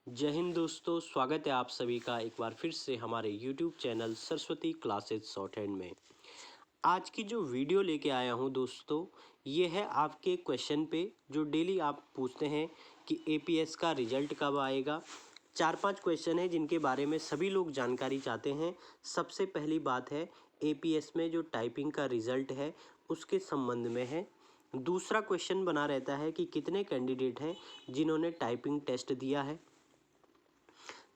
जय हिंद दोस्तों, स्वागत है आप सभी का एक बार फिर से हमारे YouTube channel Saraswati classes short hand में। आज की जो वीडियो लेके आया हूँ दोस्तों, ये है आपके क्वेश्चन पे जो डेली आप पूछते हैं कि APS का रिजल्ट कब आएगा। 4-5 क्वेश्चन है जिनके बारे में सभी लोग जानकारी चाहते हैं। सबसे पहली बात है APS में जो टाइपिंग का रिजल्ट है उसके संबंध में है। दूसरा क्वेश्चन बना रहता है कि कितने कैंडिडेट हैं जिन्होंने टाइपिंग टेस्ट दिया है।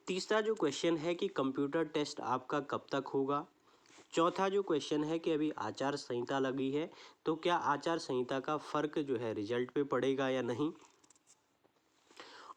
तीसरा जो क्वेश्चन है कि कंप्यूटर टेस्ट आपका कब तक होगा। चौथा जो क्वेश्चन है कि अभी आचार संहिता लगी है तो क्या आचार संहिता का फ़र्क जो है रिजल्ट पे पड़ेगा या नहीं।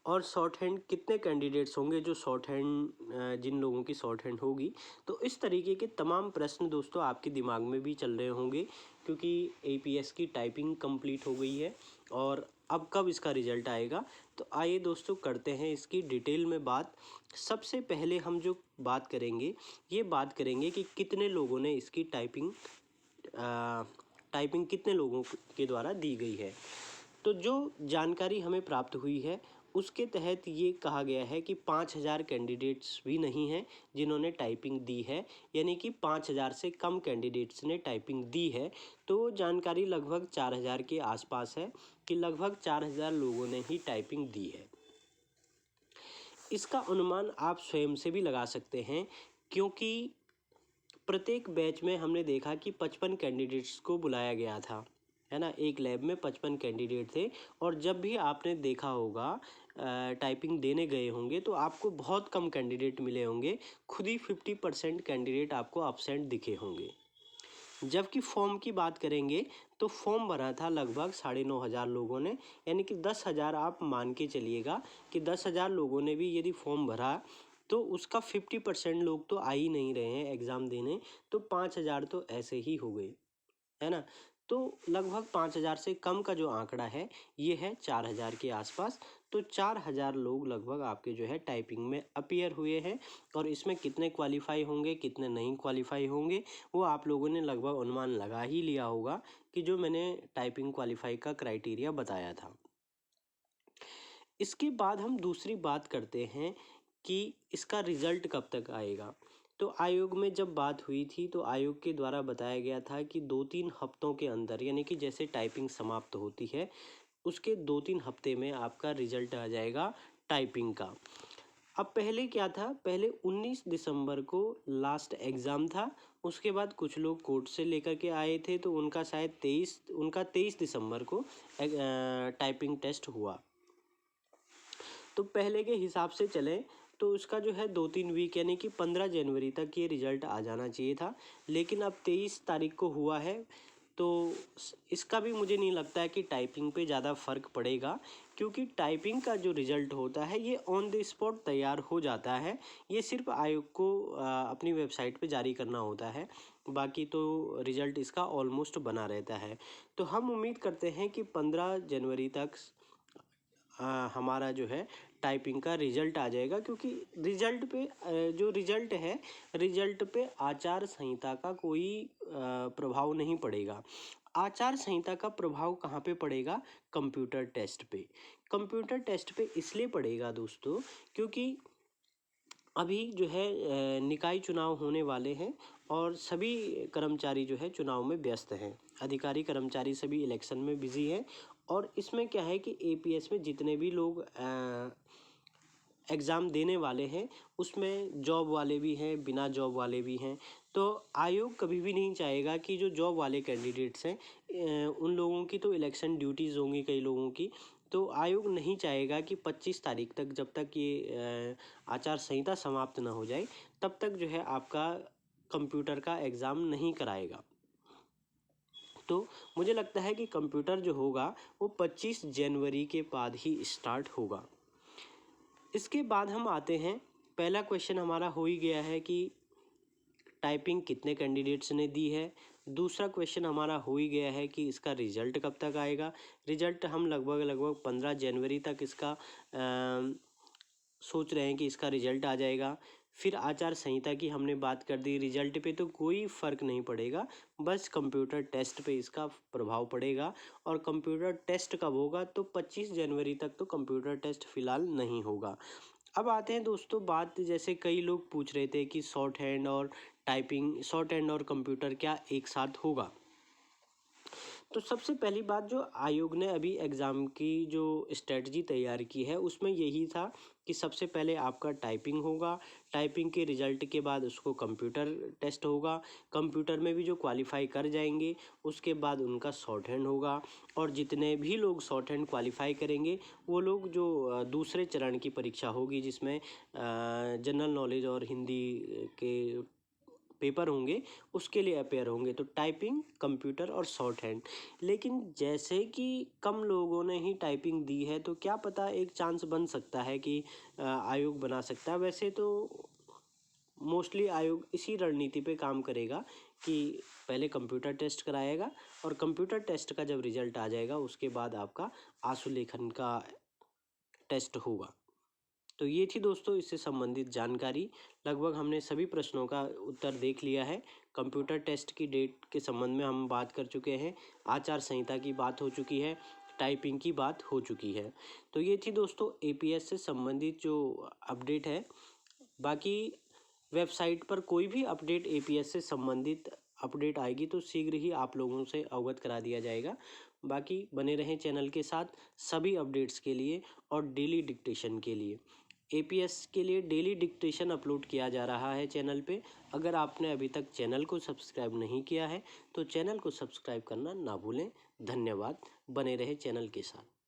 और शॉर्ट हैंड कितने कैंडिडेट्स होंगे जो शॉर्ट हैंड जिन लोगों की शॉर्ट हैंड होगी। तो इस तरीके के तमाम प्रश्न दोस्तों आपके दिमाग में भी चल रहे होंगे क्योंकि APS की टाइपिंग कंप्लीट हो गई है और अब कब इसका रिजल्ट आएगा। तो आइए दोस्तों करते हैं इसकी डिटेल में बात। सबसे पहले हम जो बात करेंगे ये बात करेंगे कि कितने लोगों ने इसकी टाइपिंग कितने लोगों के द्वारा दी गई है। तो जो जानकारी हमें प्राप्त हुई है उसके तहत ये कहा गया है कि 5000 कैंडिडेट्स भी नहीं हैं जिन्होंने टाइपिंग दी है, यानी कि 5000 से कम कैंडिडेट्स ने टाइपिंग दी है। तो जानकारी लगभग 4000 के आसपास है कि लगभग 4000 लोगों ने ही टाइपिंग दी है। इसका अनुमान आप स्वयं से भी लगा सकते हैं क्योंकि प्रत्येक बैच में हमने देखा कि 55 कैंडिडेट्स को बुलाया गया था, है ना। एक लैब में 55 कैंडिडेट थे और जब भी आपने देखा होगा टाइपिंग देने गए होंगे तो आपको बहुत कम कैंडिडेट मिले होंगे, खुद ही 50% कैंडिडेट आपको एब्सेंट दिखे होंगे। जबकि फॉर्म की बात करेंगे तो फॉर्म भरा था लगभग 9500 लोगों ने, यानी कि 10,000 आप मान के चलिएगा कि 10,000 लोगों ने भी यदि फॉर्म भरा तो उसका 50% लोग तो आ ही नहीं रहे हैं एग्ज़ाम देने, तो 5,000 तो ऐसे ही हो गए, है ना। तो लगभग 5,000 से कम का जो आंकड़ा है ये है 4,000 के आसपास। तो 4,000 लोग लगभग आपके जो है टाइपिंग में अपीयर हुए हैं और इसमें कितने क्वालिफाई होंगे कितने नहीं क्वालिफाई होंगे वो आप लोगों ने लगभग अनुमान लगा ही लिया होगा कि जो मैंने टाइपिंग क्वालिफाई का क्राइटेरिया बताया था। इसके बाद हम दूसरी बात करते हैं कि इसका रिज़ल्ट कब तक आएगा। तो आयोग में जब बात हुई थी तो आयोग के द्वारा बताया गया था कि 2-3 हफ्तों के अंदर, यानी कि जैसे टाइपिंग समाप्त होती है उसके 2-3 हफ्ते में आपका रिज़ल्ट आ जाएगा टाइपिंग का। अब पहले क्या था, पहले 19 दिसंबर को लास्ट एग्ज़ाम था। उसके बाद कुछ लोग कोर्ट से लेकर के आए थे तो उनका शायद 23 दिसंबर को टाइपिंग टेस्ट हुआ। तो पहले के हिसाब से चलें तो उसका जो है 2-3 वीक यानी कि 15 जनवरी तक ये रिज़ल्ट आ जाना चाहिए था, लेकिन अब 23 तारीख को हुआ है। तो इसका भी मुझे नहीं लगता है कि टाइपिंग पे ज़्यादा फ़र्क पड़ेगा क्योंकि टाइपिंग का जो रिज़ल्ट होता है ये ऑन द स्पॉट तैयार हो जाता है। ये सिर्फ आयोग को अपनी वेबसाइट पे जारी करना होता है, बाकी तो रिज़ल्ट इसका ऑलमोस्ट बना रहता है। तो हम उम्मीद करते हैं कि 15 जनवरी तक हमारा जो है टाइपिंग का रिज़ल्ट आ जाएगा क्योंकि रिज़ल्ट पे जो रिज़ल्ट है रिज़ल्ट पे आचार संहिता का कोई प्रभाव नहीं पड़ेगा। आचार संहिता का प्रभाव कहाँ पे पड़ेगा, कंप्यूटर टेस्ट पे। कंप्यूटर टेस्ट पे इसलिए पड़ेगा दोस्तों क्योंकि अभी जो है निकाय चुनाव होने वाले हैं और सभी कर्मचारी जो है चुनाव में व्यस्त हैं, अधिकारी कर्मचारी सभी इलेक्शन में बिजी हैं। और इसमें क्या है कि APS में जितने भी लोग एग्ज़ाम देने वाले हैं उसमें जॉब वाले भी हैं, बिना जॉब वाले भी हैं। तो आयोग कभी भी नहीं चाहेगा कि जो जॉब वाले कैंडिडेट्स हैं उन लोगों की तो इलेक्शन ड्यूटीज़ होंगी कई लोगों की, तो आयोग नहीं चाहेगा कि 25 तारीख तक जब तक ये आचार संहिता समाप्त ना हो जाए तब तक जो है आपका कंप्यूटर का एग्ज़ाम नहीं कराएगा। तो मुझे लगता है कि कंप्यूटर जो होगा वो 25 जनवरी के बाद ही स्टार्ट होगा। इसके बाद हम आते हैं, पहला क्वेश्चन हमारा हो ही गया है कि टाइपिंग कितने कैंडिडेट्स ने दी है। दूसरा क्वेश्चन हमारा हो ही गया है कि इसका रिज़ल्ट कब तक आएगा। रिज़ल्ट हम लगभग 15 जनवरी तक इसका सोच रहे हैं कि इसका रिज़ल्ट आ जाएगा। फिर आचार संहिता की हमने बात कर दी, रिज़ल्ट पे तो कोई फ़र्क नहीं पड़ेगा, बस कंप्यूटर टेस्ट पे इसका प्रभाव पड़ेगा। और कंप्यूटर टेस्ट कब होगा, तो 25 जनवरी तक तो कंप्यूटर टेस्ट फ़िलहाल नहीं होगा। अब आते हैं दोस्तों बात, जैसे कई लोग पूछ रहे थे कि शॉर्ट हैंड और टाइपिंग, शॉर्ट हैंड और कंप्यूटर क्या एक साथ होगा। तो सबसे पहली बात, जो आयोग ने अभी एग्ज़ाम की जो स्ट्रेटजी तैयार की है उसमें यही था कि सबसे पहले आपका टाइपिंग होगा, टाइपिंग के रिजल्ट के बाद उसको कंप्यूटर टेस्ट होगा, कंप्यूटर में भी जो क्वालिफाई कर जाएंगे उसके बाद उनका शॉर्ट हैंड होगा, और जितने भी लोग शॉर्ट हैंड क्वालिफाई करेंगे वो लोग जो दूसरे चरण की परीक्षा होगी जिसमें जनरल नॉलेज और हिंदी के पेपर होंगे उसके लिए अपेयर होंगे। तो टाइपिंग, कंप्यूटर और शॉर्ट हैंड। लेकिन जैसे कि कम लोगों ने ही टाइपिंग दी है तो क्या पता एक चांस बन सकता है कि आयोग बना सकता है। वैसे तो मोस्टली आयोग इसी रणनीति पे काम करेगा कि पहले कंप्यूटर टेस्ट कराएगा और कंप्यूटर टेस्ट का जब रिजल्ट आ जाएगा उसके बाद आपका आशुलेखन का टेस्ट होगा। तो ये थी दोस्तों इससे संबंधित जानकारी। लगभग हमने सभी प्रश्नों का उत्तर देख लिया है। कंप्यूटर टेस्ट की डेट के संबंध में हम बात कर चुके हैं, आचार संहिता की बात हो चुकी है, टाइपिंग की बात हो चुकी है। तो ये थी दोस्तों एपीएस से संबंधित जो अपडेट है। बाकी वेबसाइट पर कोई भी अपडेट एपीएस से संबंधित अपडेट आएगी तो शीघ्र ही आप लोगों से अवगत करा दिया जाएगा। बाकी बने रहें चैनल के साथ सभी अपडेट्स के लिए और डेली डिक्टेशन के लिए। एपीएस के लिए डेली डिक्टेशन अपलोड किया जा रहा है चैनल पे। अगर आपने अभी तक चैनल को सब्सक्राइब नहीं किया है तो चैनल को सब्सक्राइब करना ना भूलें। धन्यवाद, बने रहे चैनल के साथ।